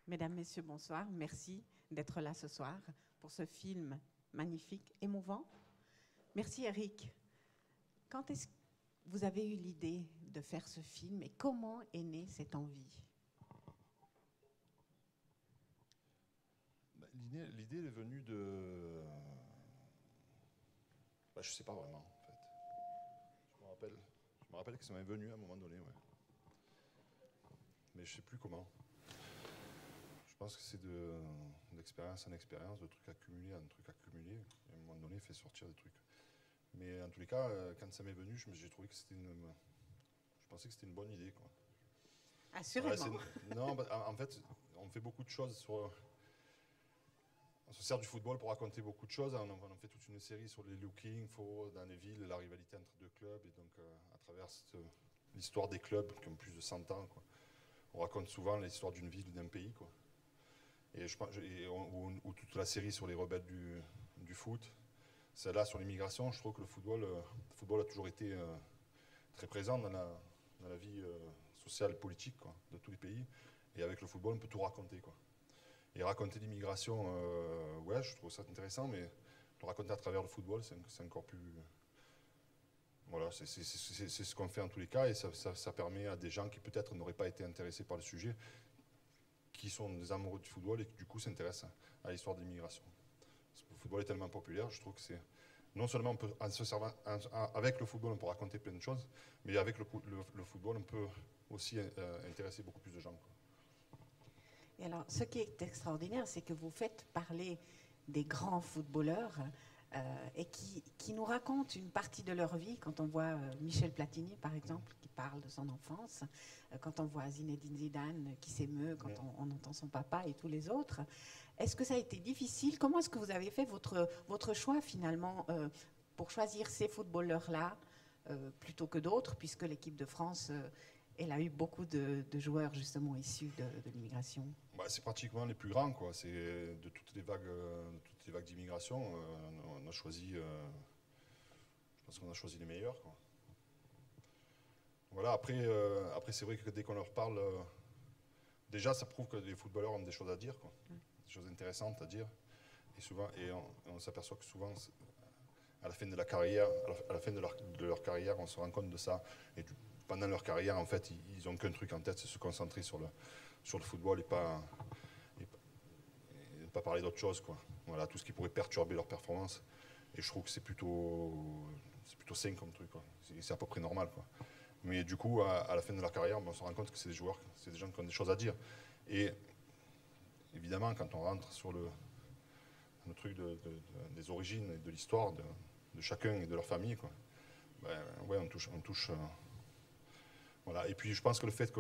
Mesdames, Messieurs, bonsoir. Merci d'être là ce soir pour ce film magnifique, émouvant. Merci Eric. Quand est-ce que vous avez eu l'idée de faire ce film et comment est née cette envie? L'idée est venue de... je ne sais pas vraiment, en fait. Je me rappelle que ça m'est venu à un moment donné, ouais. Mais je ne sais plus comment. Je pense que c'est d'expérience en expérience, de trucs accumulés en trucs accumulés. Et à un moment donné, il fait sortir des trucs. Mais en tous les cas, quand ça m'est venu, j'ai trouvé que c'était je pensais que c'était une bonne idée, quoi. Assurément. Non, en fait, on fait beaucoup de choses on se sert du football pour raconter beaucoup de choses. On a fait toute une série sur les lookings dans les villes, la rivalité entre deux clubs. Et donc, à travers l'histoire des clubs qui ont plus de 100 ans, quoi, on raconte souvent l'histoire d'une ville ou d'un pays, quoi. Ou toute la série sur les rebelles du foot. Celle-là, sur l'immigration, je trouve que le football a toujours été très présent dans la vie sociale et politique, quoi, de tous les pays. Et avec le football, on peut tout raconter, quoi. Et raconter l'immigration, ouais, je trouve ça intéressant, mais le raconter à travers le football, c'est encore plus... Voilà, c'est ce qu'on fait en tous les cas, et ça permet à des gens qui peut-être n'auraient pas été intéressés par le sujet, qui sont des amoureux du football et qui du coup s'intéressent à l'histoire de l'immigration. Le football est tellement populaire, je trouve que c'est... Non seulement on peut, avec le football, on peut raconter plein de choses, mais avec le football, on peut aussi intéresser beaucoup plus de gens, quoi. Et alors, ce qui est extraordinaire, c'est que vous faites parler des grands footballeurs et qui nous racontent une partie de leur vie. Quand on voit Michel Platini, par exemple, qui parle de son enfance, quand on voit Zinedine Zidane qui s'émeut, quand on entend son papa et tous les autres. Est-ce que ça a été difficile? Comment est-ce que vous avez fait votre choix, finalement, pour choisir ces footballeurs-là plutôt que d'autres, puisque l'équipe de France... elle a eu beaucoup de joueurs justement issus de l'immigration. C'est pratiquement les plus grands, quoi. C'est de toutes les vagues d'immigration. On a choisi, je pense qu'on a choisi les meilleurs, quoi. Voilà. Après c'est vrai que dès qu'on leur parle, déjà ça prouve que les footballeurs ont des choses à dire, quoi. Des choses intéressantes à dire. Et on s'aperçoit que souvent, à la fin de la carrière, à la fin de leur carrière, on se rend compte de ça. Et pendant leur carrière, en fait, ils n'ont qu'un truc en tête, c'est se concentrer sur le football et pas parler d'autre chose, quoi. Voilà, tout ce qui pourrait perturber leur performance. Et je trouve que c'est plutôt sain comme truc, quoi. C'est à peu près normal, quoi. Mais du coup, à la fin de leur carrière, on se rend compte que c'est des joueurs, c'est des gens qui ont des choses à dire. Et évidemment, quand on rentre sur le truc des origines et de l'histoire de chacun et de leur famille, quoi, ouais, on touche voilà. Et puis je pense que le fait que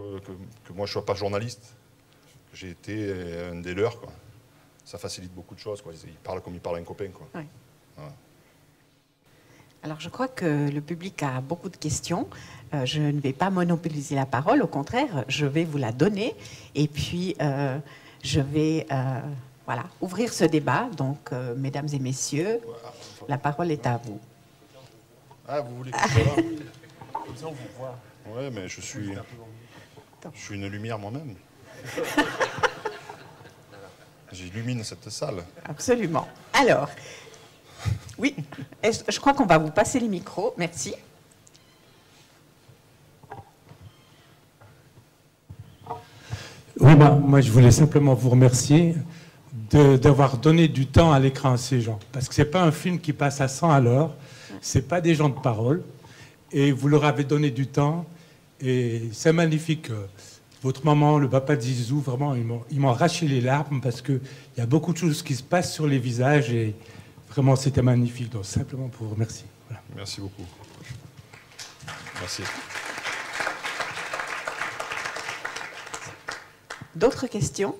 moi je ne sois pas journaliste, que j'ai été un des leurs, quoi, ça facilite beaucoup de choses, quoi. Ils parlent comme ils parlent à un copain, quoi. Oui. Voilà. Alors je crois que le public a beaucoup de questions. Je ne vais pas monopoliser la parole, au contraire, je vais vous la donner. Et puis je vais voilà, ouvrir ce débat. Donc mesdames et messieurs, la parole est à vous. Ah, vous voulez que je sois là? Comme ça on vous voit. Ouais, mais je suis une lumière moi-même. J'illumine cette salle. Absolument. Alors, oui, je crois qu'on va vous passer les micros. Merci. Oui, moi je voulais simplement vous remercier d'avoir donné du temps à l'écran à ces gens. Parce que ce n'est pas un film qui passe à 100 à l'heure, ce n'est pas des gens de parole. Et vous leur avez donné du temps. Et c'est magnifique. Votre maman, le papa de Zizou, vraiment, ils m'ont arraché les larmes parce qu'il y a beaucoup de choses qui se passent sur les visages et vraiment, c'était magnifique. Donc, simplement pour vous remercier. Voilà. Merci beaucoup. Merci. D'autres questions?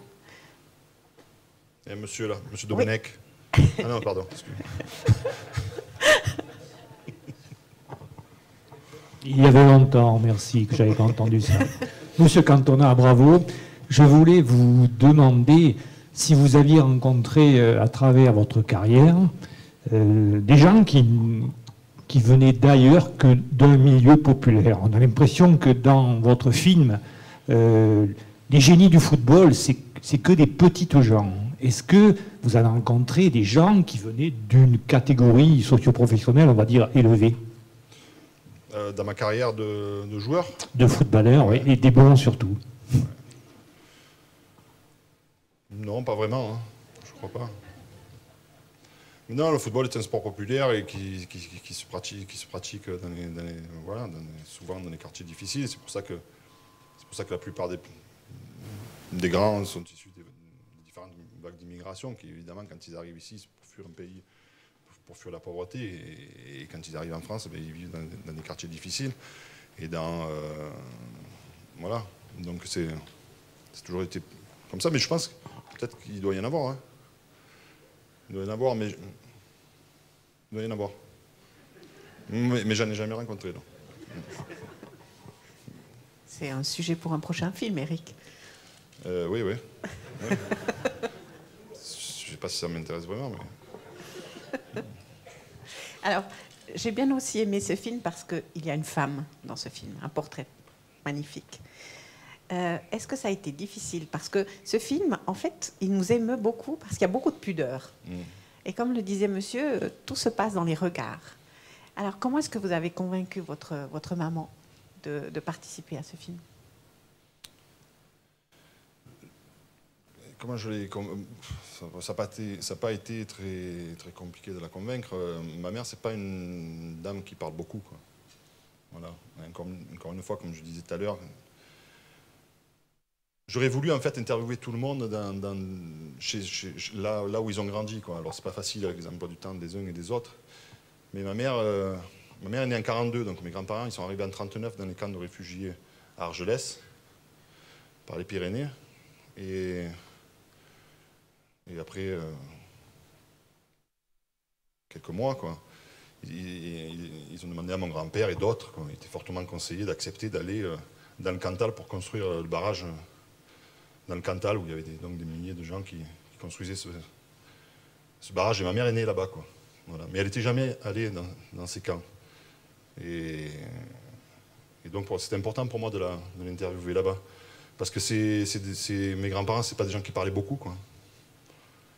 Et monsieur là, monsieur Domenech. Oui. Ah non, pardon. Il y avait longtemps, merci, que j'avais pas entendu ça. Monsieur Cantona, bravo. Je voulais vous demander si vous aviez rencontré à travers votre carrière des gens qui venaient d'ailleurs que d'un milieu populaire. On a l'impression que dans votre film, les génies du football, c'est que des petites gens. Est-ce que vous avez rencontré des gens qui venaient d'une catégorie socio-professionnelle, on va dire, élevée? Dans ma carrière de joueur? De footballeur, oui, et des bons surtout. Ouais. Non, pas vraiment, hein. Je crois pas. Mais non, le football est un sport populaire et qui se pratique souvent dans les quartiers difficiles. C'est pour ça que la plupart des grands sont issus des différentes vagues d'immigration, qui évidemment, quand ils arrivent ici, c'est pour fuir un pays, pour fuir la pauvreté. Et quand ils arrivent en France, ils vivent dans des quartiers difficiles. Et voilà. Donc c'est toujours été comme ça. Mais je pense peut-être qu'il doit y en avoir. Hein. Il doit y en avoir, mais... Il doit y en avoir. Mais j'en ai jamais rencontré, non. C'est un sujet pour un prochain film, Eric. Oui. Ouais. Je ne sais pas si ça m'intéresse vraiment, mais... Alors, j'ai bien aussi aimé ce film parce qu'il y a une femme dans ce film, un portrait magnifique. Est-ce que ça a été difficile? Parce que ce film, en fait, il nous émeut beaucoup parce qu'il y a beaucoup de pudeur. Et comme le disait monsieur, tout se passe dans les regards. Alors, comment est-ce que vous avez convaincu votre maman de participer à ce film? Comment je l'ai... Ça n'a pas été très, très compliqué de la convaincre. Ma mère, c'est pas une dame qui parle beaucoup, quoi. Voilà. Encore une fois, comme je disais tout à l'heure, j'aurais voulu en fait interviewer tout le monde là où ils ont grandi, quoi. Alors c'est pas facile avec les emplois du temps des uns et des autres. Mais ma mère est née en 1942, donc mes grands-parents ils sont arrivés en 1939 dans les camps de réfugiés à Argelès, par les Pyrénées. Et après quelques mois, quoi, ils ont demandé à mon grand-père et d'autres, ils étaient fortement conseillés d'accepter d'aller dans le Cantal pour construire le barrage dans le Cantal, où il y avait donc des milliers de gens qui construisaient ce barrage. Et ma mère est née là-bas, quoi. Voilà. Mais elle n'était jamais allée dans ces camps. Et donc c'était important pour moi de l'interviewer là-bas. Parce que mes grands-parents, ce n'est pas des gens qui parlaient beaucoup, quoi.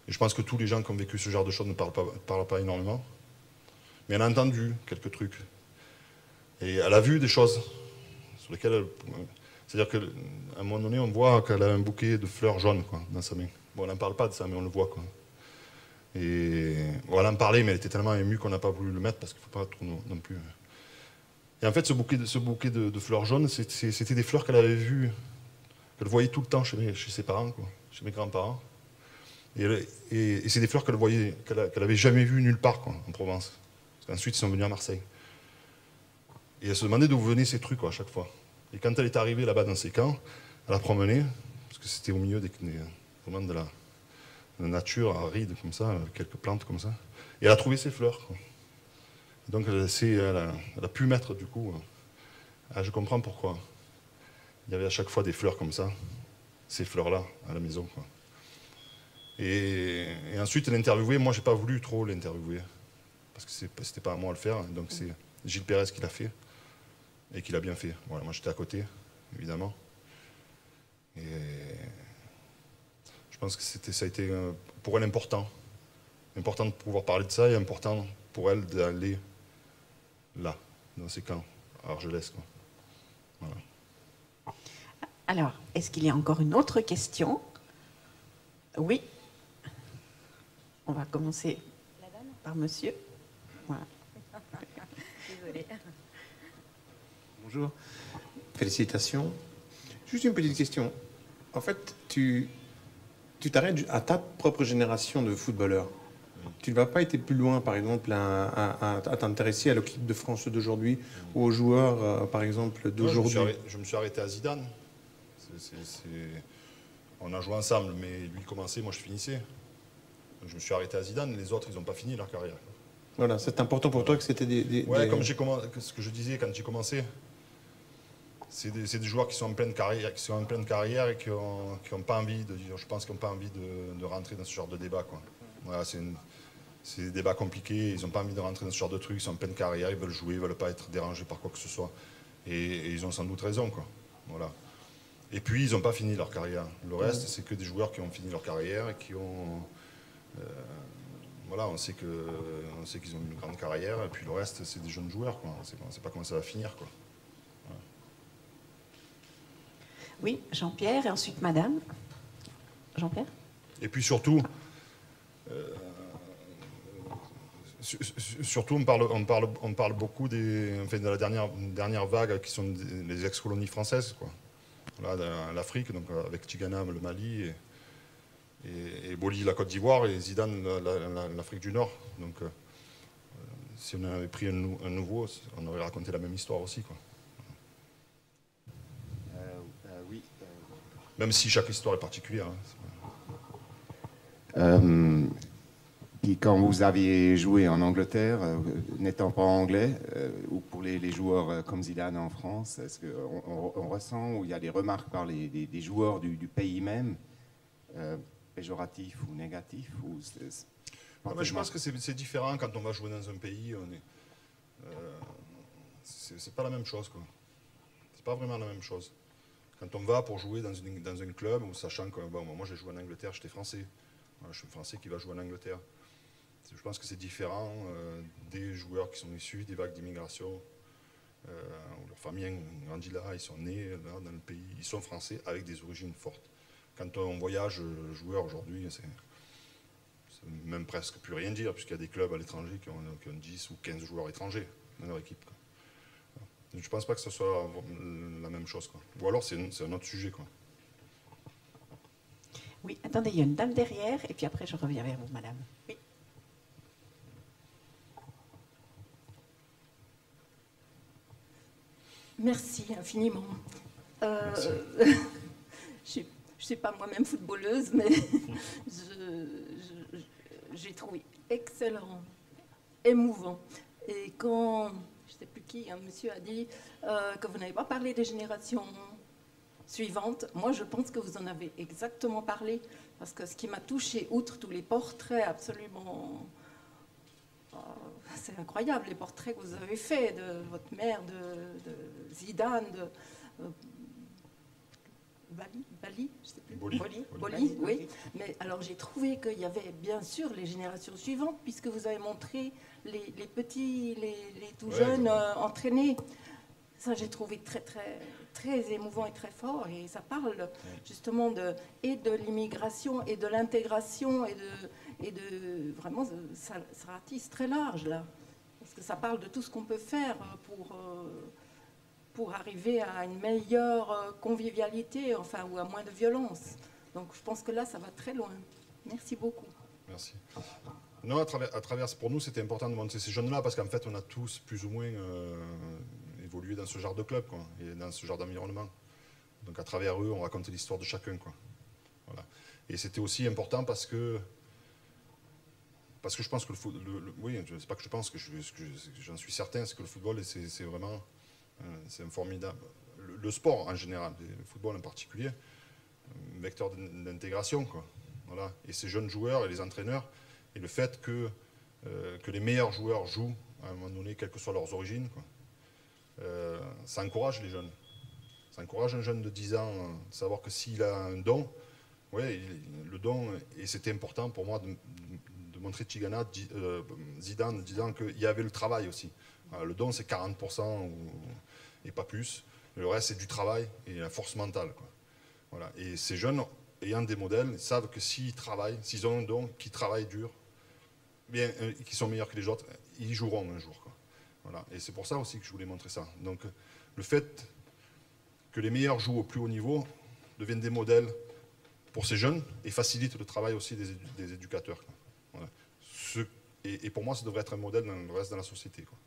Et je pense que tous les gens qui ont vécu ce genre de choses ne parlent pas énormément. Mais elle a entendu quelques trucs. Et elle a vu des choses sur lesquelles c'est-à-dire qu'à un moment donné, on voit qu'elle a un bouquet de fleurs jaunes, quoi, dans sa main. Bon, elle n'en parle pas de ça, mais on le voit, quoi. Et bon, elle en parlait, mais elle était tellement émue qu'on n'a pas voulu le mettre parce qu'il ne faut pas trop non plus. Et en fait, ce bouquet de fleurs jaunes, c'était des fleurs qu'elle avait vues, qu'elle voyait tout le temps chez ses parents, quoi, chez mes grands-parents. Et c'est des fleurs qu'elle avait jamais vues nulle part, quoi, en Provence. Parce qu'ensuite, ils sont venus à Marseille. Et elle se demandait d'où venaient ces trucs, quoi, à chaque fois. Et quand elle est arrivée là-bas dans ces camps, elle a promené, parce que c'était au milieu vraiment de la nature aride comme ça, quelques plantes comme ça, et elle a trouvé ces fleurs, quoi. Et donc elle a pu mettre du coup, je comprends pourquoi. Il y avait à chaque fois des fleurs comme ça, ces fleurs-là, à la maison, quoi. Et ensuite l'interviewer, moi j'ai pas voulu trop l'interviewer, parce que c'était pas à moi de le faire, donc c'est Gilles Pérez qui l'a fait. Et qu'il a bien fait. Voilà, moi j'étais à côté, évidemment. Et je pense que ça a été pour elle important. Important de pouvoir parler de ça et important pour elle d'aller là, dans ces camps, à Argelès, quoi. Voilà. Alors, est-ce qu'il y a encore une autre question? Oui. On va commencer par monsieur. Voilà. Désolée. Bonjour, félicitations. Juste une petite question. En fait, tu t'arrêtes à ta propre génération de footballeurs. Tu ne vas pas été plus loin, par exemple, à t'intéresser à l'équipe de France d'aujourd'hui ou aux joueurs, par exemple, d'aujourd'hui? Je me suis arrêté à Zidane. On a joué ensemble, mais lui commençait, moi je finissais. Donc je me suis arrêté à Zidane, les autres, ils n'ont pas fini leur carrière. Voilà, c'est important pour toi que c'était Ouais, comme ce que je disais quand j'ai commencé, c'est des joueurs qui sont en pleine carrière, et qui n'ont pas envie je pense qu'ils n'ont pas envie de rentrer dans ce genre de débat, quoi. Voilà, c'est des débats compliqués, ils n'ont pas envie de rentrer dans ce genre de trucs, ils sont en pleine carrière, ils veulent jouer, ils ne veulent pas être dérangés par quoi que ce soit. Et ils ont sans doute raison, quoi. Voilà. Et puis, ils n'ont pas fini leur carrière. Le reste, c'est que des joueurs qui ont fini leur carrière et qui ont... voilà, on sait qu'ils ont une grande carrière, et puis le reste, c'est des jeunes joueurs, quoi. On ne sait pas comment ça va finir, quoi. Voilà. Oui, Jean-Pierre, et ensuite Madame. Jean-Pierre? Et puis surtout, on parle beaucoup de la dernière vague qui sont les ex-colonies françaises, quoi. Voilà, l'Afrique, donc avec Tigana, le Mali, et Boli, la Côte d'Ivoire, et Zidane, l'Afrique du Nord. Donc, si on avait pris un nouveau, on aurait raconté la même histoire aussi, quoi. Oui. Même si chaque histoire est particulière. Puis quand vous aviez joué en Angleterre, n'étant pas anglais, ou pour les joueurs comme Zidane en France, est-ce qu'on ressent où il y a des remarques par des joueurs du pays même, péjoratifs ou négatifs ou mais je pense que c'est différent quand on va jouer dans un pays. C'est pas la même chose, quoi. C'est pas vraiment la même chose. Quand on va pour jouer dans un club, sachant que bon, moi j'ai joué en Angleterre, j'étais français. Voilà, je suis français qui va jouer en Angleterre. Je pense que c'est différent des joueurs qui sont issus des vagues d'immigration, où leur famille a grandi là, ils sont nés là dans le pays, ils sont français avec des origines fortes. Quand on voyage joueur aujourd'hui, c'est même presque plus rien dire, puisqu'il y a des clubs à l'étranger qui ont 10 ou 15 joueurs étrangers dans leur équipe, quoi. Je ne pense pas que ce soit la même chose, quoi. Ou alors c'est un autre sujet, quoi. Oui, attendez, il y a une dame derrière, et puis après je reviens vers vous, Madame. Oui. Merci infiniment. Merci. Je ne suis pas moi-même footballeuse, mais j'ai trouvé excellent, émouvant. Et quand, je ne sais plus qui, un monsieur a dit que vous n'avez pas parlé des générations suivantes, moi je pense que vous en avez exactement parlé, parce que ce qui m'a touchée, outre tous les portraits absolument... c'est incroyable, les portraits que vous avez faits de votre mère, de Zidane, de... Bali, je sais plus. Boli. Boli, oui. Mais alors j'ai trouvé qu'il y avait bien sûr les générations suivantes, puisque vous avez montré les petits, les tout jeunes entraînés. Ça, j'ai trouvé très, très, très émouvant et très fort. Et ça parle justement de l'immigration et de l'intégration et de vraiment, ça ratisse très large là. Parce que ça parle de tout ce qu'on peut faire pour arriver à une meilleure convivialité, enfin, ou à moins de violence. Donc je pense que là, ça va très loin. Merci beaucoup. Merci. Non, à travers, pour nous, c'était important de montrer ces jeunes-là, parce qu'en fait, on a tous plus ou moins évolué dans ce genre de club, quoi, et dans ce genre d'environnement. Donc à travers eux, on racontait l'histoire de chacun, quoi. Voilà. Et c'était aussi important parce que je pense que le football, oui, c'est pas que je pense, que j'en suis certain, c'est que le football, c'est vraiment, c'est un formidable, le sport en général, le football en particulier, un vecteur d'intégration, quoi. Voilà. Et ces jeunes joueurs et les entraîneurs, et le fait que les meilleurs joueurs jouent à un moment donné, quelles que soient leurs origines, quoi, ça encourage les jeunes. Ça encourage un jeune de 10 ans de savoir que s'il a un don, ouais, le don, et c'était important pour moi de montrer Tigana, Zidane, disant qu'il y avait le travail aussi. Le don, c'est 40% et pas plus. Le reste, c'est du travail et la force mentale, quoi. Voilà. Et ces jeunes, ayant des modèles, savent que s'ils travaillent, s'ils ont un don, qu'ils travaillent dur, bien, qu'ils sont meilleurs que les autres, ils joueront un jour, quoi. Voilà. Et c'est pour ça aussi que je voulais montrer ça. Donc, le fait que les meilleurs jouent au plus haut niveau deviennent des modèles pour ces jeunes et facilitent le travail aussi des éducateurs, quoi. Voilà. Et pour moi, ça devrait être un modèle dans le reste de la société, quoi.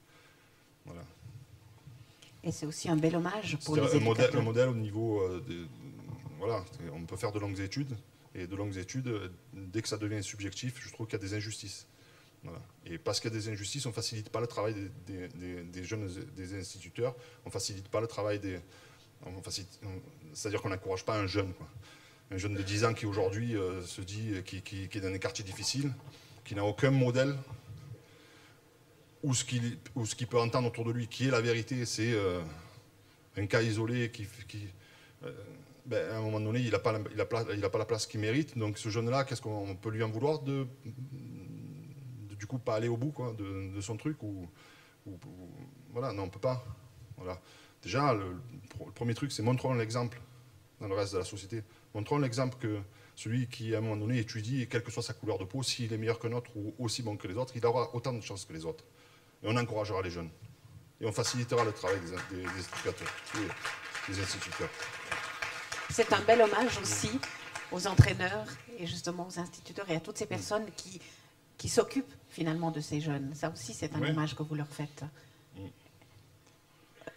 Voilà. Et c'est aussi un bel hommage pour les éducateurs. Un modèle au niveau voilà, on peut faire de longues études, et de longues études, dès que ça devient subjectif, je trouve qu'il y a des injustices. Voilà. Et parce qu'il y a des injustices, on ne facilite pas le travail des jeunes, des instituteurs, on ne facilite pas le travail c'est-à-dire qu'on n'encourage pas un jeune, quoi. Un jeune de 10 ans qui aujourd'hui se dit, qui est dans des quartiers difficiles, qui n'a aucun modèle, ou ce qu'il peut entendre autour de lui, qui est la vérité, c'est un cas isolé à un moment donné, il n'a pas, la place qu'il mérite. Donc ce jeune-là, qu'est-ce qu'on peut lui en vouloir du coup, pas aller au bout quoi, de son truc voilà, non, on ne peut pas. Voilà. Déjà, le premier truc, c'est montrons l'exemple dans le reste de la société. Montrons l'exemple que celui qui, à un moment donné, étudie, et quelle que soit sa couleur de peau, s'il est meilleur que notre ou aussi bon que les autres, il aura autant de chances que les autres. Et on encouragera les jeunes. Et on facilitera le travail des éducateurs, des instituteurs. C'est un bel hommage aussi aux entraîneurs et justement aux instituteurs et à toutes ces personnes qui s'occupent finalement de ces jeunes. Ça aussi, c'est un hommage que vous leur faites.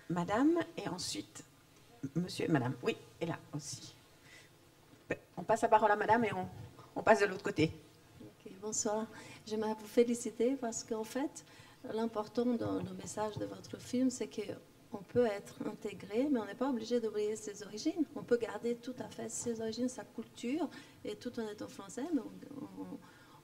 Madame, et ensuite monsieur et madame. Oui, et là aussi. On passe la parole à madame et on passe de l'autre côté. Okay, bonsoir. J'aimerais vous féliciter parce qu'en fait, l'important dans le message de votre film, c'est qu'on peut être intégré, mais on n'est pas obligé d'oublier ses origines. On peut garder tout à fait ses origines, sa culture, et tout en étant français, mais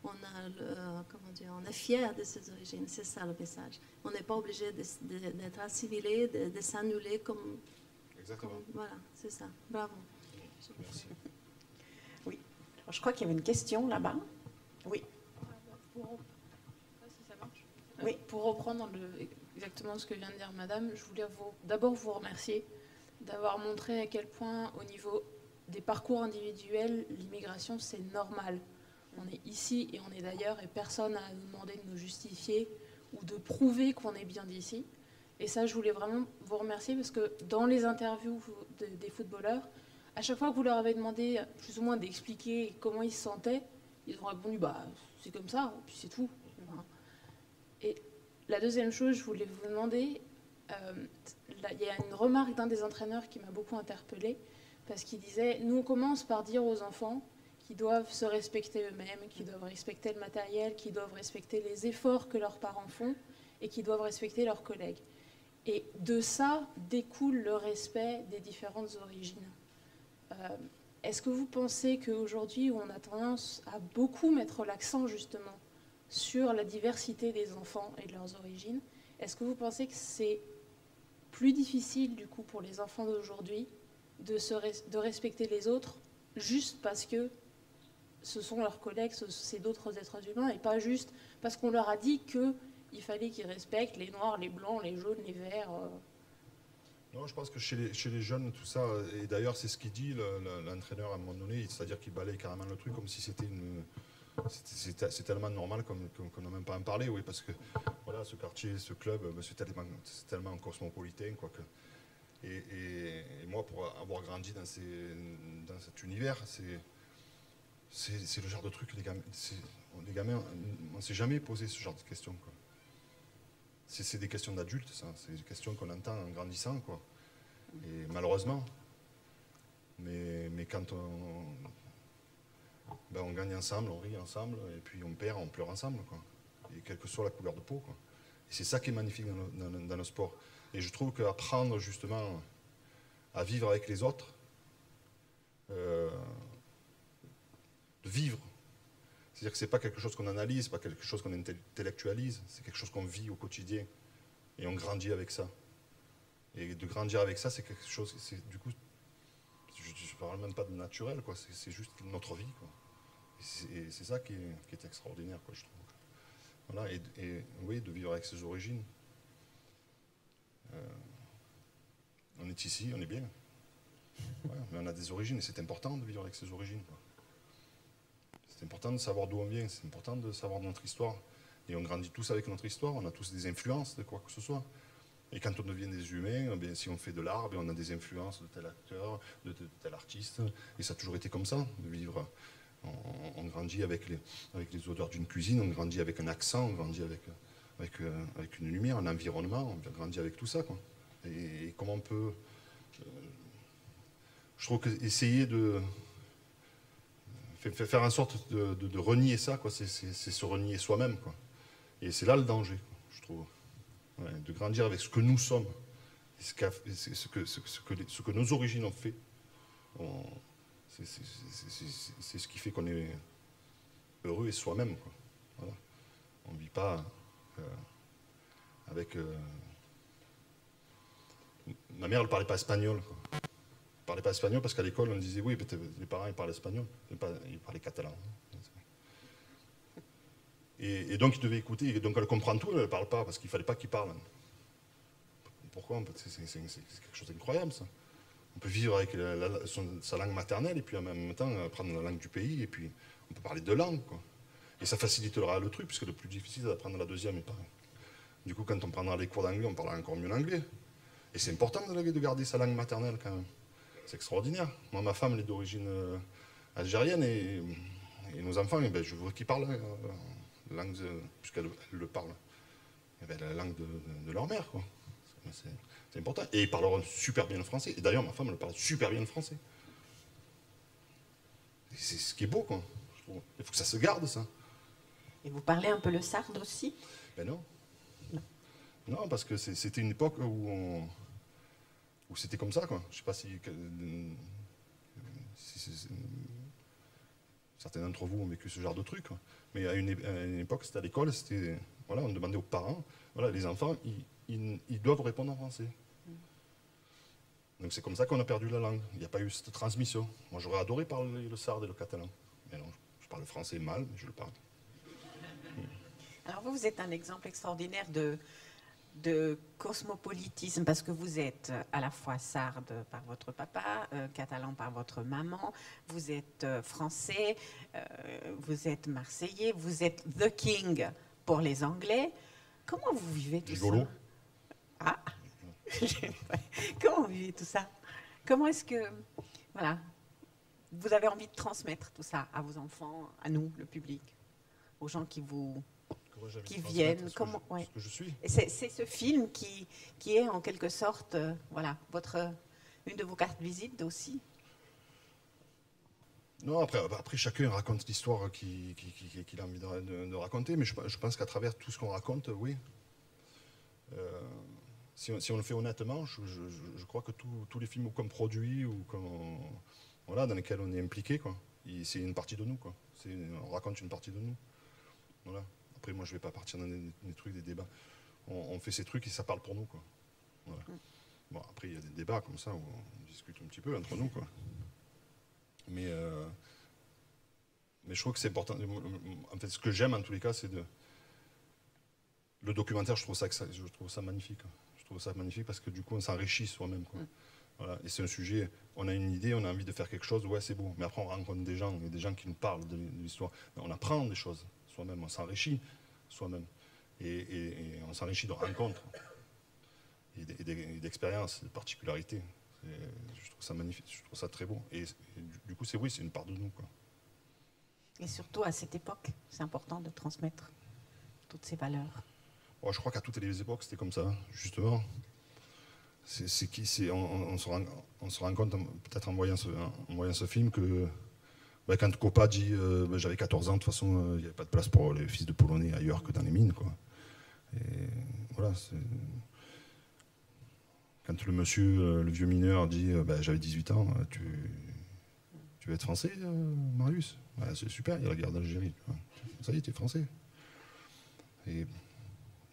on est fier de ses origines. C'est ça le message. On n'est pas obligé d'être assimilé, de s'annuler comme... Exactement. Voilà, c'est ça. Bravo. Merci. Oui. Alors, je crois qu'il y avait une question là-bas. Oui. Oui. Pour reprendre exactement ce que vient de dire Madame, je voulais d'abord vous remercier d'avoir montré à quel point, au niveau des parcours individuels, l'immigration, c'est normal. On est ici et on est d'ailleurs, et personne n'a à nous demander de nous justifier ou de prouver qu'on est bien d'ici. Et ça, je voulais vraiment vous remercier parce que dans les interviews des footballeurs, à chaque fois que vous leur avez demandé plus ou moins d'expliquer comment ils se sentaient, ils ont répondu bah, c'est comme ça, puis c'est tout. Et la deuxième chose, je voulais vous demander, il y a une remarque d'un des entraîneurs qui m'a beaucoup interpellée, parce qu'il disait, nous on commence par dire aux enfants qu'ils doivent se respecter eux-mêmes, qu'ils doivent respecter le matériel, qu'ils doivent respecter les efforts que leurs parents font, et qu'ils doivent respecter leurs collègues. Et de ça découle le respect des différentes origines. Est-ce que vous pensez qu'aujourd'hui, où on a tendance à beaucoup mettre l'accent justement sur la diversité des enfants et de leurs origines, est-ce que vous pensez que c'est plus difficile du coup pour les enfants d'aujourd'hui de respecter les autres juste parce que ce sont leurs collègues, c'est d'autres êtres humains, et pas juste parce qu'on leur a dit qu'il fallait qu'ils respectent les noirs, les blancs, les jaunes, les verts Non, je pense que chez les jeunes, tout ça, et d'ailleurs c'est ce qu'il dit l'entraîneur à un moment donné, c'est-à-dire qu'il balaye carrément le truc comme si c'était c'est tellement normal qu'on n'a même pas à en parler, oui, parce que voilà, ce quartier, ce club, c'est tellement cosmopolitain, quoi que. Et moi, pour avoir grandi dans cet univers, c'est le genre de truc, les gamins, on ne s'est jamais posé ce genre de questions, quoi. C'est des questions d'adultes, ça. C'est des questions qu'on entend en grandissant, quoi. Et malheureusement, mais quand on gagne ensemble, on rit ensemble, et puis on perd, on pleure ensemble, quoi. Et quelle que soit la couleur de peau, quoi. Et c'est ça qui est magnifique dans le sport. Et je trouve qu'apprendre justement à vivre avec les autres, de vivre, c'est-à-dire que ce n'est pas quelque chose qu'on analyse, pas quelque chose qu'on intellectualise, c'est quelque chose qu'on vit au quotidien. Et on grandit avec ça. Et de grandir avec ça, c'est quelque chose, du coup, je ne parle même pas de naturel, quoi. C'est juste notre vie, quoi. Et c'est ça qui est extraordinaire, quoi, je trouve. Voilà, et oui, de vivre avec ses origines. On est ici, on est bien. Ouais, mais on a des origines et c'est important de vivre avec ses origines, quoi. C'est important de savoir d'où on vient, c'est important de savoir notre histoire. Et on grandit tous avec notre histoire, on a tous des influences de quoi que ce soit. Et quand on devient des humains, bien, si on fait de l'art, on a des influences de tel acteur, de tel artiste. Et ça a toujours été comme ça, de vivre. On grandit avec les odeurs d'une cuisine, on grandit avec un accent, on grandit avec une lumière, un environnement, on grandit avec tout ça, quoi. Et comment on peut... je trouve qu'essayer de... faire en sorte de renier ça, quoi, c'est se renier soi-même, quoi. Et c'est là le danger, quoi, je trouve. Ouais, de grandir avec ce que nous sommes, ce que nos origines ont fait. C'est ce qui fait qu'on est heureux et soi-même, quoi. Voilà. On ne vit pas avec... Ma mère ne parlait pas espagnol, quoi. parlais pas espagnol parce qu'à l'école, on disait oui, les parents ils parlent espagnol, ils parlaient catalan. Et donc, ils devaient écouter. Et donc, elle comprend tout, elle ne parle pas parce qu'il ne fallait pas qu'ils parlent. Pourquoi? C'est quelque chose d'incroyable, ça. On peut vivre avec sa langue maternelle et puis en même temps apprendre la langue du pays et puis on peut parler deux langues, quoi. Et ça facilitera le truc puisque le plus difficile c'est d'apprendre la deuxième. Et pareil. Du coup, quand on prendra les cours d'anglais, on parlera encore mieux l'anglais. Et c'est important de garder sa langue maternelle quand même. C'est extraordinaire. Moi, ma femme elle est d'origine algérienne et nos enfants, eh ben, je veux qu'ils parlent la langue, puisqu'elle le parle. Eh ben, la langue de leur mère, quoi. C'est important. Et ils parleront super bien le français. Et d'ailleurs, ma femme, elle parle super bien le français. C'est ce qui est beau, quoi. Je trouve. Il faut que ça se garde, ça. Et vous parlez un peu le sarde aussi? Ben non. Non, parce que c'était une époque où c'était comme ça, quoi. Je sais pas si certains d'entre vous ont vécu ce genre de truc, quoi. Mais à une époque, c'était à l'école, voilà, on demandait aux parents, voilà, les enfants, ils doivent répondre en français. Donc c'est comme ça qu'on a perdu la langue. Il n'y a pas eu cette transmission. Moi, j'aurais adoré parler le sarde et le catalan. Mais non, je parle le français mal, mais je le parle. Alors vous êtes un exemple extraordinaire de cosmopolitisme parce que vous êtes à la fois sarde par votre papa, catalan par votre maman, vous êtes français, vous êtes marseillais, vous êtes the king pour les Anglais. Comment vous vivez tout ça? Ah, comment vous vivez tout ça? Comment est-ce que, voilà, vous avez envie de transmettre tout ça à vos enfants, à nous, le public, aux gens qui viennent? Comment, ouais. Ce que je suis. C'est ce film qui est en quelque sorte, voilà, une de vos cartes visites aussi. Non, après chacun raconte l'histoire qu'il a envie de raconter, mais je pense qu'à travers tout ce qu'on raconte, oui. Si on le fait honnêtement, je crois que tous les films qu'on produit ou voilà, dans lesquels on est impliqué, c'est une partie de nous, quoi. On raconte une partie de nous. Voilà. Après, moi, je ne vais pas partir dans des trucs, des débats. On fait ces trucs et ça parle pour nous, quoi. Voilà. Bon, après, il y a des débats comme ça où on discute un petit peu entre nous, quoi. Mais je trouve que c'est important. En fait, ce que j'aime, en tous les cas, c'est le documentaire, je trouve ça magnifique. Je trouve ça magnifique parce que du coup, on s'enrichit soi-même, quoi. Voilà. Et c'est un sujet, on a une idée, on a envie de faire quelque chose, ouais, c'est beau. Mais après, on rencontre des gens, il y a des gens qui nous parlent de l'histoire. On apprend des choses soi-même, on s'enrichit soi-même. Et on s'enrichit de rencontres et d'expériences, de particularités. Je trouve ça magnifique, je trouve ça très beau. Et du coup, c'est une part de nous, quoi. Et surtout, à cette époque, c'est important de transmettre toutes ces valeurs. Oh, je crois qu'à toutes les époques, c'était comme ça, justement. On se rend compte, peut-être en voyant ce film, que quand Coppa dit j'avais 14 ans, de toute façon, il n'y avait pas de place pour les fils de Polonais ailleurs que dans les mines, quoi. Et voilà, quand le monsieur, le vieux mineur, dit j'avais 18 ans, tu veux être français, Marius? C'est super, il y a la guerre d'Algérie. Ça y est, tu es français. Et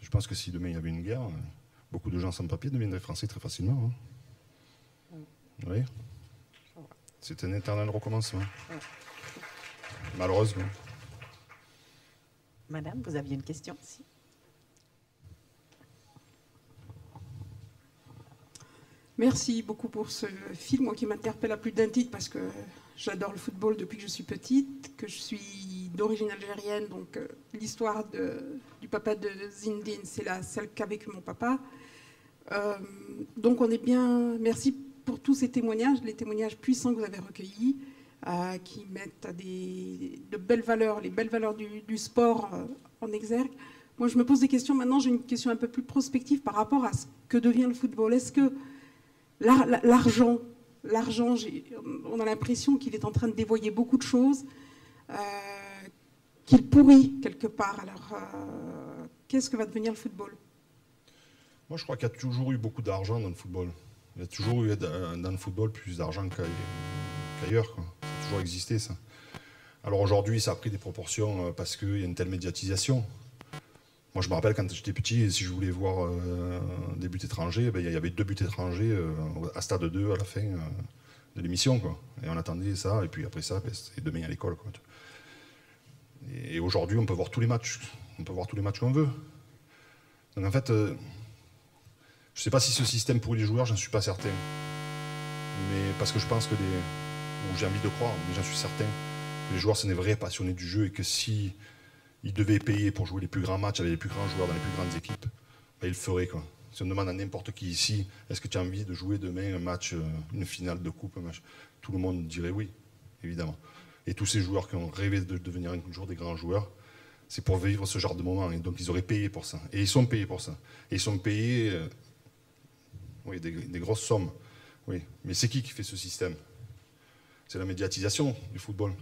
je pense que si demain il y avait une guerre, beaucoup de gens sans papier deviendraient français très facilement. Hein. Oui. C'est un éternel recommencement. Malheureusement. Madame, vous aviez une question aussi? Merci beaucoup pour ce film, moi qui m'interpelle à plus d'un titre parce que j'adore le football depuis que je suis petite, que je suis d'origine algérienne, donc l'histoire du papa de Zinedine, c'est celle qu'a vécu mon papa. Donc on est bien, merci pour tous ces témoignages, les témoignages puissants que vous avez recueillis, qui mettent de belles valeurs, les belles valeurs du sport en exergue. Moi je me pose des questions, maintenant j'ai une question un peu plus prospective par rapport à ce que devient le football. Est-ce que l'argent, on a l'impression qu'il est en train de dévoyer beaucoup de choses, qu'il pourrit quelque part. Alors, qu'est-ce que va devenir le football? Moi, je crois qu'il y a toujours eu beaucoup d'argent dans le football. Il y a toujours eu dans le football plus d'argent qu'ailleurs, quoi. Ça a toujours existé, ça. Alors aujourd'hui, ça a pris des proportions parce qu'il y a une telle médiatisation. Moi, je me rappelle quand j'étais petit, si je voulais voir des buts étrangers, il y avait 2 buts étrangers à Stade 2 à la fin l'émission, quoi. Et on attendait ça, et puis après ça, ben, c'est demain à l'école, quoi. Et aujourd'hui, on peut voir tous les matchs. On peut voir tous les matchs qu'on veut. Donc en fait, je ne sais pas si ce système pour les joueurs, j'en suis pas certain. Mais parce que je pense que ou j'ai envie de croire, mais j'en suis certain, que les joueurs, c'est des vrais passionnés du jeu et que si ils devaient payer pour jouer les plus grands matchs avec les plus grands joueurs dans les plus grandes équipes, ben, ils le feraient, quoi. Si on demande à n'importe qui ici, est-ce que tu as envie de jouer demain un match, une finale de coupe, un match, tout le monde dirait oui, évidemment. Et tous ces joueurs qui ont rêvé de devenir un jour des grands joueurs, c'est pour vivre ce genre de moment. Et donc ils auraient payé pour ça. Et ils sont payés pour ça. Et ils sont payés oui, des grosses sommes. Oui. Mais c'est qui fait ce système? C'est la médiatisation du football.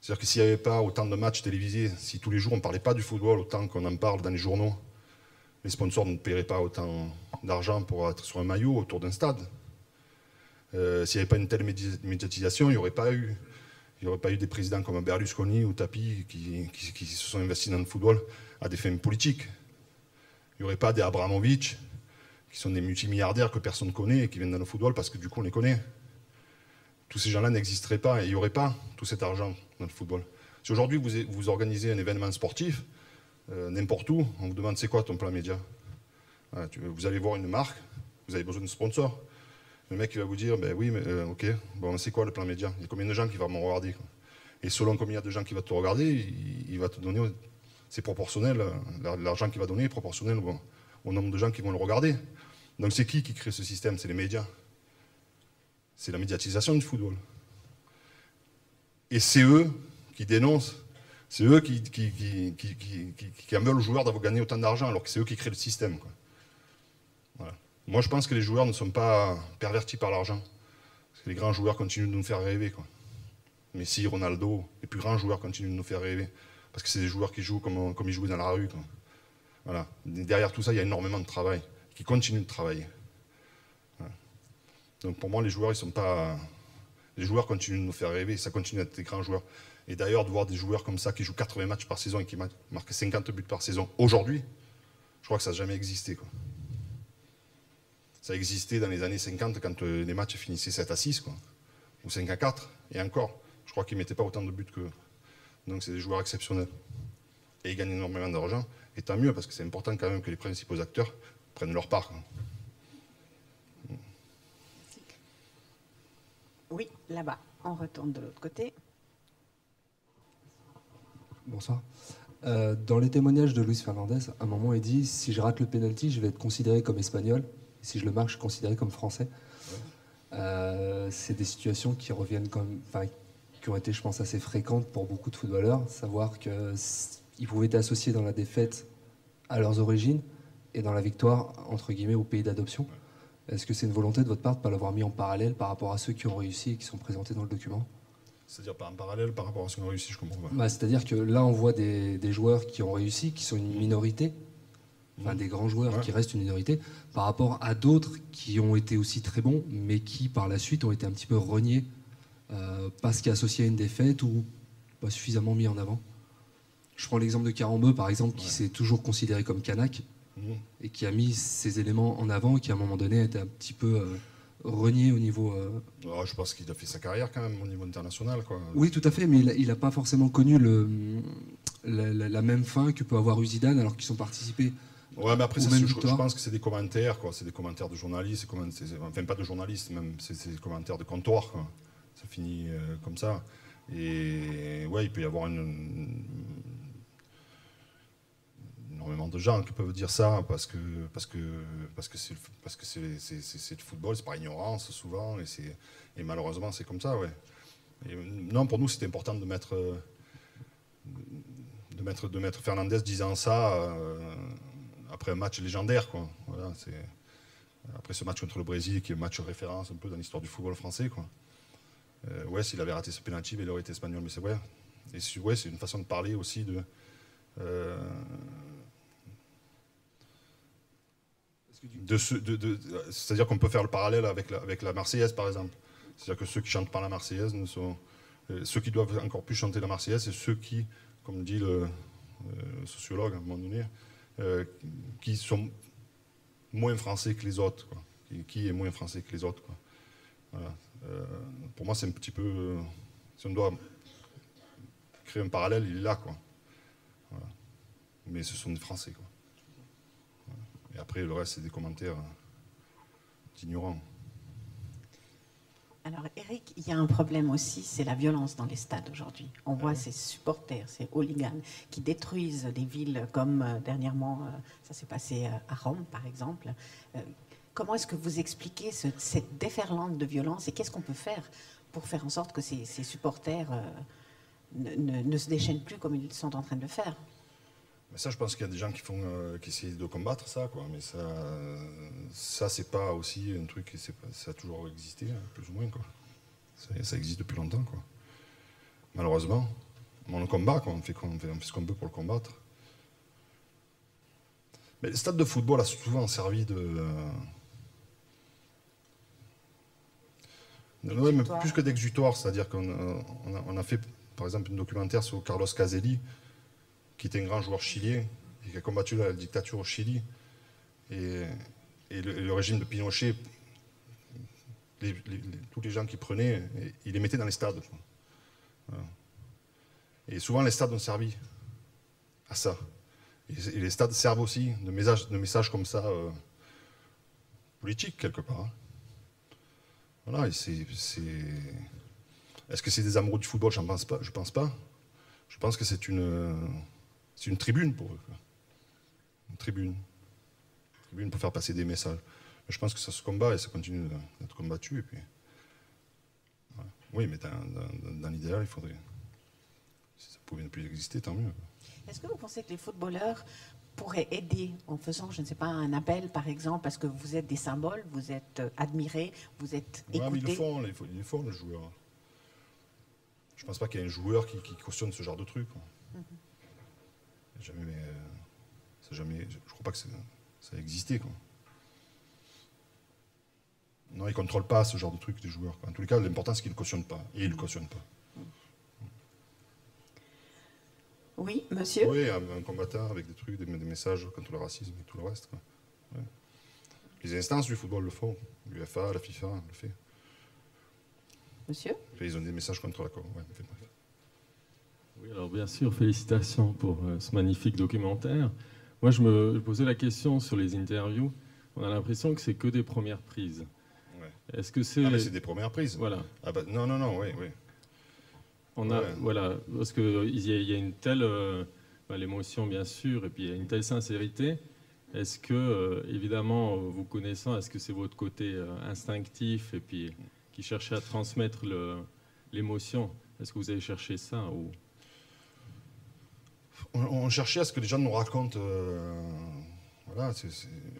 C'est-à-dire que s'il n'y avait pas autant de matchs télévisés, si tous les jours on ne parlait pas du football autant qu'on en parle dans les journaux, les sponsors ne paieraient pas autant d'argent pour être sur un maillot autour d'un stade. S'il n'y avait pas une telle médiatisation, il n'y aurait pas eu des présidents comme Berlusconi ou Tapi qui se sont investis dans le football à des fins politiques. Il n'y aurait pas des Abramovich, qui sont des multimilliardaires que personne ne connaît et qui viennent dans le football parce que du coup on les connaît. Tous ces gens-là n'existeraient pas et il n'y aurait pas tout cet argent dans le football. Si aujourd'hui vous organisez un événement sportif, n'importe où, on vous demande c'est quoi ton plan média? Voilà, vous allez voir une marque, vous avez besoin de sponsors. Le mec il va vous dire, ben oui, mais ok, bon, c'est quoi le plan média? Il y a combien de gens qui vont me regarder, quoi? Et selon combien de gens qui vont te regarder, il va te donner, c'est proportionnel, l'argent qu'il va donner est proportionnel au nombre de gens qui vont le regarder. Donc c'est qui crée ce système? C'est les médias. C'est la médiatisation du football. Et c'est eux qui dénoncent, c'est eux qui en veulent aux joueurs d'avoir gagné autant d'argent, alors que c'est eux qui créent le système, quoi. Voilà. Moi, je pense que les joueurs ne sont pas pervertis par l'argent. Parce que les grands joueurs continuent de nous faire rêver, quoi. Messi, Ronaldo, les plus grands joueurs continuent de nous faire rêver. Parce que c'est des joueurs qui jouent comme ils jouaient dans la rue, quoi. Voilà. Derrière tout ça, il y a énormément de travail, qui continuent de travailler. Voilà. Donc pour moi, les joueurs, ils sont pas... Les joueurs continuent de nous faire rêver, ça continue d'être des grands joueurs. Et d'ailleurs, de voir des joueurs comme ça qui jouent 80 matchs par saison et qui marquent 50 buts par saison, aujourd'hui, je crois que ça n'a jamais existé, quoi. Ça existait dans les années 50 quand les matchs finissaient 7-6, quoi, ou 5-4, et encore. Je crois qu'ils ne mettaient pas autant de buts que... Donc c'est des joueurs exceptionnels. Et ils gagnent énormément d'argent, et tant mieux, parce que c'est important quand même que les principaux acteurs prennent leur part, quoi. Oui, là-bas, on retourne de l'autre côté. Bonsoir. Dans les témoignages de Luis Fernandez, à un moment, il dit « Si je rate le penalty, je vais être considéré comme espagnol. Si je le marque, je suis considéré comme français. » C'est des situations qui reviennent qui ont été, je pense, assez fréquentes pour beaucoup de footballeurs. Savoir qu'ils pouvaient être associés dans la défaite à leurs origines et dans la victoire, entre guillemets, au pays d'adoption. Est-ce que c'est une volonté de votre part de ne pas l'avoir mis en parallèle par rapport à ceux qui ont réussi et qui sont présentés dans le document? C'est-à-dire pas en parallèle par rapport à ceux qui ont réussi, je comprends pas. C'est-à-dire que là, on voit des joueurs qui ont réussi, qui sont une minorité, des grands joueurs qui restent une minorité, par rapport à d'autres qui ont été aussi très bons, mais qui, par la suite, ont été un petit peu reniés parce qu'il est associé à une défaite ou pas suffisamment mis en avant. Je prends l'exemple de Karambeu, par exemple, qui s'est toujours considéré comme Kanak, et qui a mis ces éléments en avant, qui à un moment donné a été un petit peu renié au niveau... je pense qu'il a fait sa carrière quand même au niveau international, quoi. Oui, tout à fait, mais il n'a pas forcément connu la même fin que peut avoir eu Zidane, alors qu'ils ont participé. Ouais, mais après, je pense que c'est des commentaires, quoi. C'est des commentaires de journalistes, enfin pas de journalistes, même, c'est des commentaires de comptoir, quoi. Ça finit comme ça. Et ouais, il peut y avoir énormément de gens qui peuvent dire ça parce que c'est le football, c'est par ignorance souvent, et malheureusement c'est comme ça, ouais. Et non, pour nous c'était important de mettre Fernandez disant ça après un match légendaire, quoi. Voilà, après ce match contre le Brésil qui est un match référence un peu dans l'histoire du football français, quoi. Ouais, s'il avait raté ce penalty, il aurait été espagnol, mais c'est vrai. Et ouais, c'est une façon de parler aussi de. C'est-à-dire qu'on peut faire le parallèle avec la Marseillaise, par exemple. C'est-à-dire que ceux qui chantent pas la Marseillaise ceux qui doivent encore plus chanter la Marseillaise, c'est ceux qui, comme dit le sociologue à un moment donné, qui sont moins français que les autres, quoi. Qui est moins français que les autres, quoi. Voilà. Pour moi, c'est un petit peu... si on doit créer un parallèle, il est là, quoi. Voilà. Mais ce sont des Français, quoi. Voilà. Et après, le reste, c'est des commentaires d'ignorants. Alors, Eric, il y a un problème aussi, c'est la violence dans les stades aujourd'hui. On voit ces supporters, ces hooligans qui détruisent des villes comme dernièrement, ça s'est passé à Rome, par exemple. Comment est-ce que vous expliquez cette déferlante de violence et qu'est-ce qu'on peut faire pour faire en sorte que ces supporters ne se déchaînent plus comme ils sont en train de le faire? Mais ça, je pense qu'il y a des gens qui essayent de combattre ça, quoi. Mais ça c'est pas aussi un truc ça a toujours existé, hein, plus ou moins, quoi. Ça existe depuis longtemps, quoi. Malheureusement, on le combat, quoi. On fait ce qu'on peut pour le combattre. Mais le stade de football a souvent servi ouais, mais plus que d'exutoire, c'est-à-dire qu'on a fait, par exemple, un documentaire sur Carlos Caselli, qui était un grand joueur chilien et qui a combattu la dictature au Chili. Et le régime de Pinochet, tous les gens qui prenaient, il les mettait dans les stades. Voilà. Et souvent, les stades ont servi à ça. Et les stades servent aussi de messages comme ça, politiques, quelque part. Hein. Voilà, est-ce que c'est des amoureux du football? Je pense pas. Je pense que c'est une tribune pour eux. Quoi. Une tribune pour faire passer des messages. Mais je pense que ça se combat et ça continue d'être combattu. Et puis, voilà. Oui, mais dans l'idéal, il faudrait... Si ça pouvait ne plus exister, tant mieux. Est-ce que vous pensez que les footballeurs pourraient aider en faisant, je ne sais pas, un appel, par exemple, parce que vous êtes des symboles, vous êtes admirés, vous êtes écoutés? Mais ils le font, le joueur. Je ne pense pas qu'il y ait un joueur qui cautionne ce genre de truc. Jamais, je crois pas que ça a existé, quoi. Non, ils ne contrôlent pas ce genre de truc des joueurs, quoi. En tous les cas, l'important, c'est qu'ils ne le cautionnent pas. Et ils ne le cautionnent pas. Oui, monsieur? Oui, un combattant avec des trucs, des messages contre le racisme et tout le reste, quoi. Ouais. Les instances du football le font. L'UEFA, la FIFA le fait. Monsieur? Et ils ont des messages contre la Corée. Ouais, oui, alors bien sûr, félicitations pour ce magnifique documentaire. Moi, je me posais la question sur les interviews. On a l'impression que c'est que des premières prises. Ouais. Est-ce que c'est... Ah, mais c'est des premières prises. Voilà. Ah bah, non, oui. Voilà, parce qu'il y a une telle... l'émotion, bien sûr, et puis il y a une telle sincérité. Est-ce que, évidemment, vous connaissant, est-ce que c'est votre côté instinctif et puis qui cherchait à transmettre l'émotion? Est-ce que vous avez cherché ça ou... On cherchait à ce que les gens nous racontent. Voilà,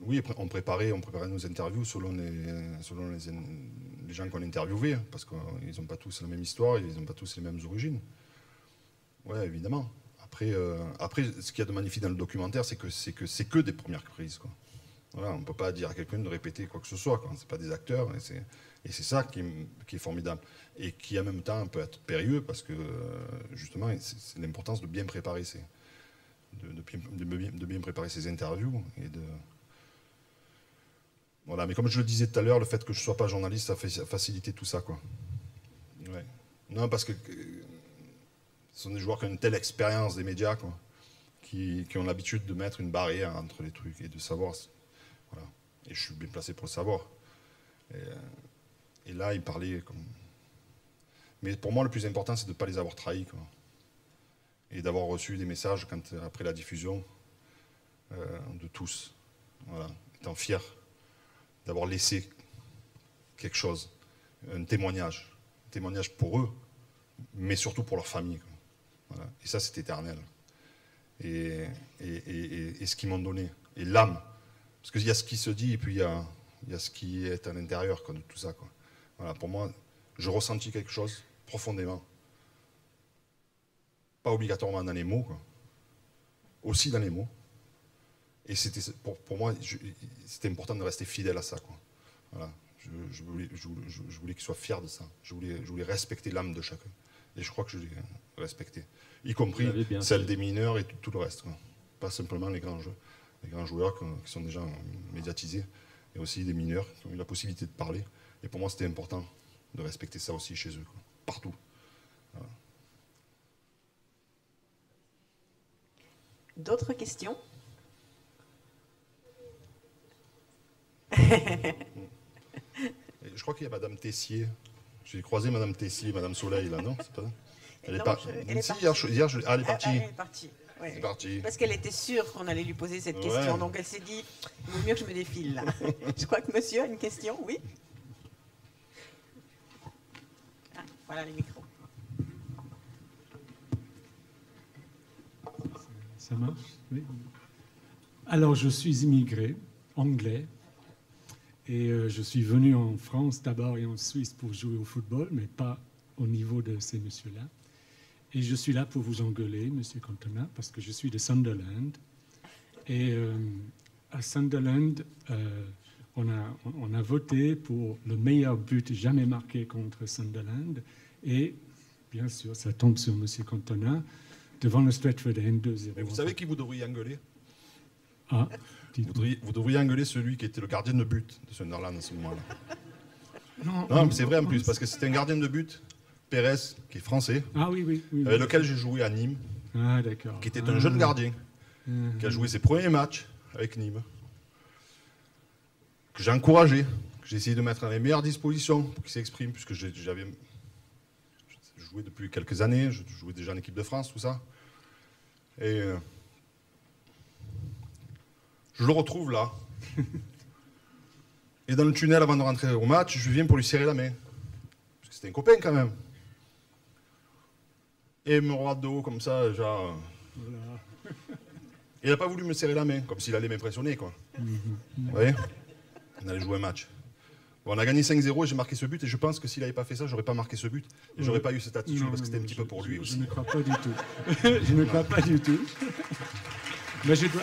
oui, on préparait nos interviews selon les gens qu'on interviewait, parce qu'ils n'ont pas tous la même histoire, ils n'ont pas tous les mêmes origines. Oui, évidemment. Après, ce qu'il y a de magnifique dans le documentaire, c'est que c'est que des premières prises, quoi. Voilà, on ne peut pas dire à quelqu'un de répéter quoi que ce soit. Ce n'est pas des acteurs, et c'est ça qui est formidable. Et qui, en même temps, peut être périlleux, parce que, justement, c'est l'importance de bien préparer de bien préparer ces interviews. Voilà, mais comme je le disais tout à l'heure, le fait que je ne sois pas journaliste, ça a facilité tout ça, quoi. Ouais. Non, parce que ce sont des joueurs qui ont une telle expérience des médias, quoi, qui ont l'habitude de mettre une barrière entre les trucs et de savoir. Voilà. Et je suis bien placé pour le savoir. Et là, il parlait comme... Mais pour moi, le plus important, c'est de ne pas les avoir trahis, quoi. Et d'avoir reçu des messages après la diffusion de tous. Voilà. Étant fier d'avoir laissé quelque chose, un témoignage pour eux, mais surtout pour leur famille, quoi. Voilà. Et ça, c'est éternel. Et ce qu'ils m'ont donné, et l'âme. Parce qu'il y a ce qui se dit, et puis il y a ce qui est à l'intérieur, quoi, de tout ça, quoi. Voilà, pour moi, je ressentis quelque chose profondément. Pas obligatoirement dans les mots, quoi. Aussi dans les mots. Et c'était, pour moi, c'était important de rester fidèle à ça, quoi. Voilà. Je voulais qu'ils soient fiers de ça. Je voulais respecter l'âme de chacun. Et je crois que je l'ai respecté. Y compris celle des mineurs et tout le reste, quoi. Pas simplement les grands joueurs qui sont déjà médiatisés, et aussi des mineurs qui ont eu la possibilité de parler. Et pour moi, c'était important de respecter ça aussi chez eux, quoi. Partout. Voilà. D'autres questions? Et je crois qu'il y a Madame Tessier. J'ai croisé Madame Tessier, Madame Soleil, là, non? C'est pas ça? Elle est partie. Elle est partie. Ah, elle est partie. Elle est partie. Ouais. Elle est partie. Parce qu'elle était sûre qu'on allait lui poser cette question, donc elle s'est dit, il vaut mieux que je me défile là. Je crois que monsieur a une question, oui? Ah, voilà les micros. Ça marche? Oui. Alors, je suis immigré, anglais, et je suis venu en France d'abord et en Suisse pour jouer au football, mais pas au niveau de ces messieurs-là. Et je suis là pour vous engueuler, monsieur Cantona, parce que je suis de Sunderland. Et à Sunderland, on a voté pour le meilleur but jamais marqué contre Sunderland. Et bien sûr, ça tombe sur monsieur Cantona, devant le Stretford End 2-0. Mais vous savez qui vous devriez engueuler? Ah, vous devriez engueuler celui qui était le gardien de but de Sunderland à ce moment-là. Non, mais c'est vrai en plus, parce que c'était un gardien de but, Pérez, qui est français, ah, oui, avec lequel j'ai joué à Nîmes, ah, d'accord. qui était un jeune gardien, qui a joué ses premiers matchs avec Nîmes, que j'ai encouragé, que j'ai essayé de mettre à les meilleures dispositions pour qu'il s'exprime, puisque je jouais depuis quelques années, je jouais déjà en équipe de France, tout ça. Et je le retrouve là. Et dans le tunnel, avant de rentrer au match, je viens pour lui serrer la main. Parce que c'était un copain quand même. Et il me regarde de haut comme ça, genre. Il n'a pas voulu me serrer la main, comme s'il allait m'impressionner, quoi. Vous voyez? On allait jouer un match. Bon, on a gagné 5-0 et j'ai marqué ce but. Et je pense que s'il n'avait pas fait ça, j'aurais pas marqué ce but. Et j'aurais pas eu cette attitude parce que c'était un petit peu pour lui aussi. Je ne crois pas du tout. Je ne crois pas du tout. Mais je dois.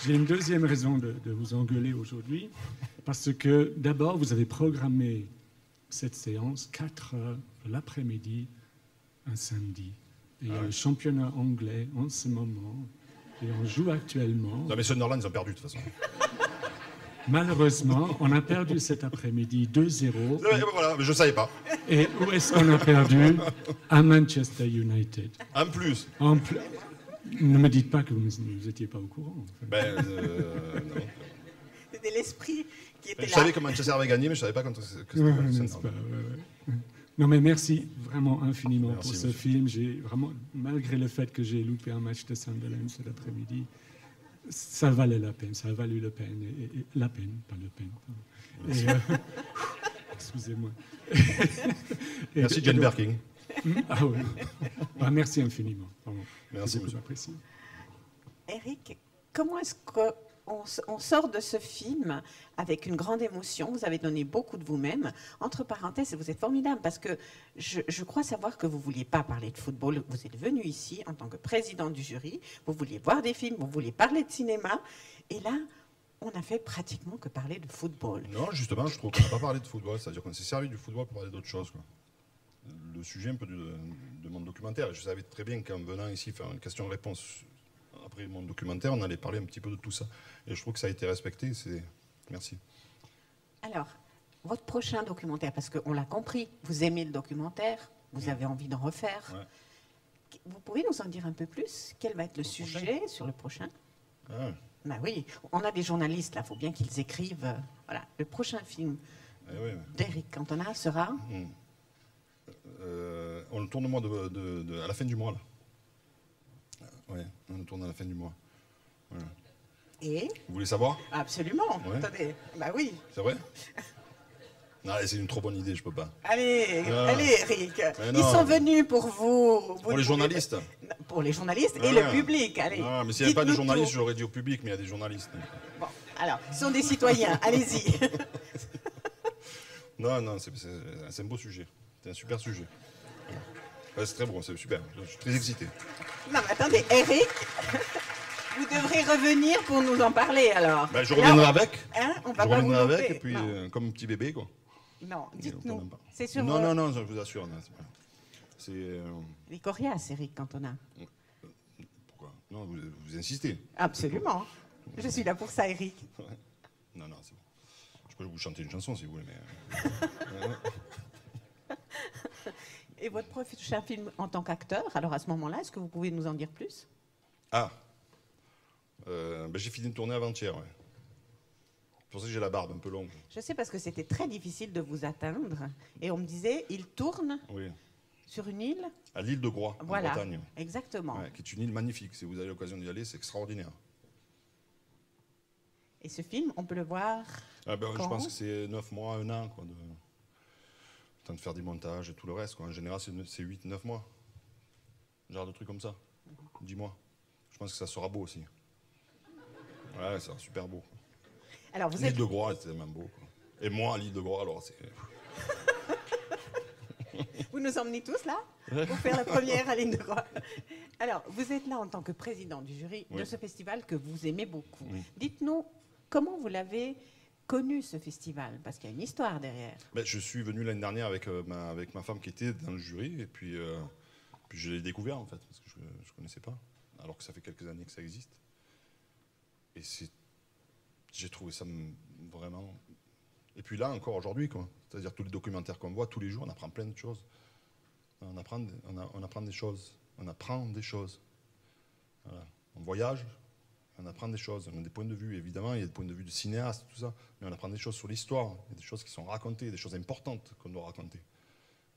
J'ai une deuxième raison de vous engueuler aujourd'hui. Parce que d'abord, vous avez programmé cette séance 4 heures l'après-midi, un samedi. Et il y a le championnat anglais en ce moment. Et on joue actuellement. Non, mais Sunderland, ils ont perdu de toute façon. Malheureusement, on a perdu cet après-midi 2-0. Voilà, mais je ne savais pas. Et où est-ce qu'on a perdu? À Manchester United. En plus. Ne me dites pas que vous n'étiez pas au courant. Ben, non. C'était l'esprit qui était là. Je savais que Manchester avait gagné, mais je ne savais pas que c'était Non, mais merci vraiment infiniment merci, pour ce monsieur. film. J'ai vraiment, malgré le fait que j'ai loupé un match de Sunderland cet après-midi, ça valait la peine, ça a valu la peine, et la peine, pas le peine. Excusez-moi. Merci Jane Birkin. Ah oui. Ah, merci infiniment. Merci, monsieur. J'apprécie. Eric, comment est-ce qu'on sort de ce film avec une grande émotion? Vous avez donné beaucoup de vous-même. Entre parenthèses, vous êtes formidable parce que je crois savoir que vous ne vouliez pas parler de football. Vous êtes venu ici en tant que président du jury. Vous vouliez voir des films, vous vouliez parler de cinéma. Et là, on n'a fait pratiquement que parler de football. Non, justement, je trouve qu'on n'a pas parlé de football. C'est-à-dire qu'on s'est servi du football pour parler d'autres choses, quoi. Le sujet un peu de mon documentaire. Je savais très bien qu'en venant ici faire une question-réponse après mon documentaire, on allait parler un petit peu de tout ça. Et je trouve que ça a été respecté. Merci. Alors, votre prochain documentaire, parce qu'on l'a compris, vous aimez le documentaire, vous avez envie d'en refaire. Ouais. Vous pouvez nous en dire un peu plus? Quel va être le sujet sur le prochain? Ben oui, on a des journalistes là, il faut bien qu'ils écrivent. Voilà, le prochain film d'Eric Cantona sera... on le tourne au mois à la fin du mois, là. Oui, on le tourne à la fin du mois. Voilà. Et vous voulez savoir? Absolument. Ouais. Attendez, bah oui. C'est vrai? Non, c'est une trop bonne idée, je peux pas. Allez, allez, Eric. Ils sont venus pour vous. Pour les journalistes. Pour les journalistes et le public. Allez. Non, mais s'il n'y avait pas de journalistes, je l'aurais dit au public, mais il y a des journalistes. Bon, alors, ce sont des citoyens. Allez-y. Non, c'est un beau sujet. C'est un super sujet. Ouais, c'est très bon, c'est super. Je suis très excité. Non, mais attendez, Eric, vous devrez revenir pour nous en parler alors. Ben, je reviendrai avec. Hein, on va je pas reviendrai vous avec, et puis comme un petit bébé, quoi. Non, dites-nous. C'est sur non, je vous assure. C'est. Les coriaces, Eric Cantona. Pourquoi? Non, vous insistez. Absolument. Je suis là pour ça, Eric. Non, c'est bon. Je peux vous chanter une chanson si vous voulez, mais... Et votre prochain film en tant qu'acteur, alors à ce moment-là, est-ce que vous pouvez nous en dire plus? Ah, j'ai fini de tourner avant-hier, ouais. C'est pour ça que j'ai la barbe un peu longue. Je sais parce que c'était très difficile de vous atteindre. Et on me disait, il tourne Oui. sur une île. À l'île de Groix, Voilà, en Bretagne. exactement. Ouais, qui est une île magnifique. Si vous avez l'occasion d'y aller, c'est extraordinaire. Et ce film, on peut le voir Je quand? pense que c'est 9 mois, 1 an, quoi, de temps de faire des montages et tout le reste, quoi. En général, c'est 8-9 mois. Genre de trucs comme ça. 10 mois. Je pense que ça sera beau aussi. Ouais, ça sera super beau. Alors, vous l'île êtes... de Groix, c'est même beau, quoi. Et moi, à l'île de Groix, alors c'est... Vous nous emmenez tous là pour faire la première à l'île de Groix. Alors, vous êtes là en tant que président du jury de ce festival que vous aimez beaucoup. Oui. Dites-nous, comment vous l'avez connu ce festival? Parce qu'il y a une histoire derrière. Je suis venu l'année dernière avec ma femme qui était dans le jury, et puis je l'ai découvert en fait, parce que je ne connaissais pas, alors que ça fait quelques années que ça existe. Et j'ai trouvé ça vraiment... Et puis là, encore aujourd'hui, quoi. C'est-à-dire tous les documentaires qu'on voit tous les jours, on apprend plein de choses. On apprend des choses. On apprend des choses. Voilà. On voyage, on apprend des choses. On a des points de vue, évidemment, il y a des points de vue de cinéastes, tout ça. Mais on apprend des choses sur l'histoire. Il y a des choses qui sont racontées, des choses importantes qu'on doit raconter.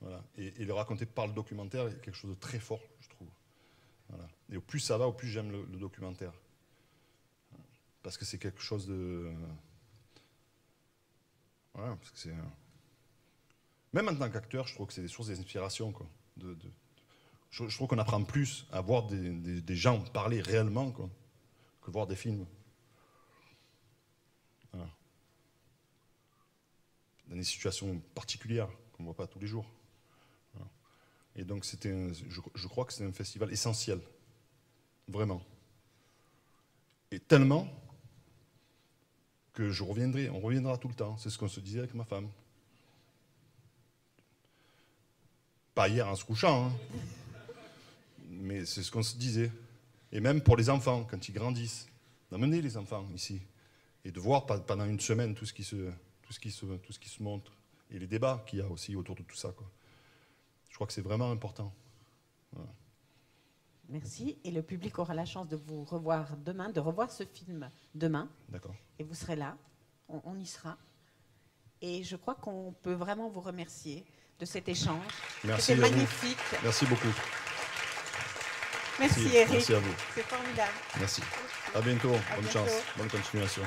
Voilà. Et le raconter par le documentaire, il y a quelque chose de très fort, je trouve. Voilà. Et au plus ça va, au plus j'aime le documentaire. Parce que c'est quelque chose de... Voilà, parce que c'est... Même en tant qu'acteur, je trouve que c'est des sources d'inspiration, quoi. Je trouve qu'on apprend plus à voir des gens parler réellement, quoi, que voir des films. Voilà. Dans des situations particulières qu'on ne voit pas tous les jours. Voilà. Et donc je crois que c'est un festival essentiel. Vraiment. Et tellement que on reviendra tout le temps. C'est ce qu'on se disait avec ma femme. Pas hier en se couchant, hein. Mais c'est ce qu'on se disait. Et même pour les enfants, quand ils grandissent, d'amener les enfants ici et de voir pendant une semaine tout ce qui se montre et les débats qu'il y a aussi autour de tout ça, quoi. Je crois que c'est vraiment important. Voilà. Merci. Et le public aura la chance de vous revoir demain, de revoir ce film demain. D'accord. Et vous serez là. On y sera. Et je crois qu'on peut vraiment vous remercier de cet échange. Merci. C'était magnifique. Merci beaucoup. Merci Eric. Merci à vous. C'est formidable. Merci. À bientôt. Bonne chance. Bonne continuation.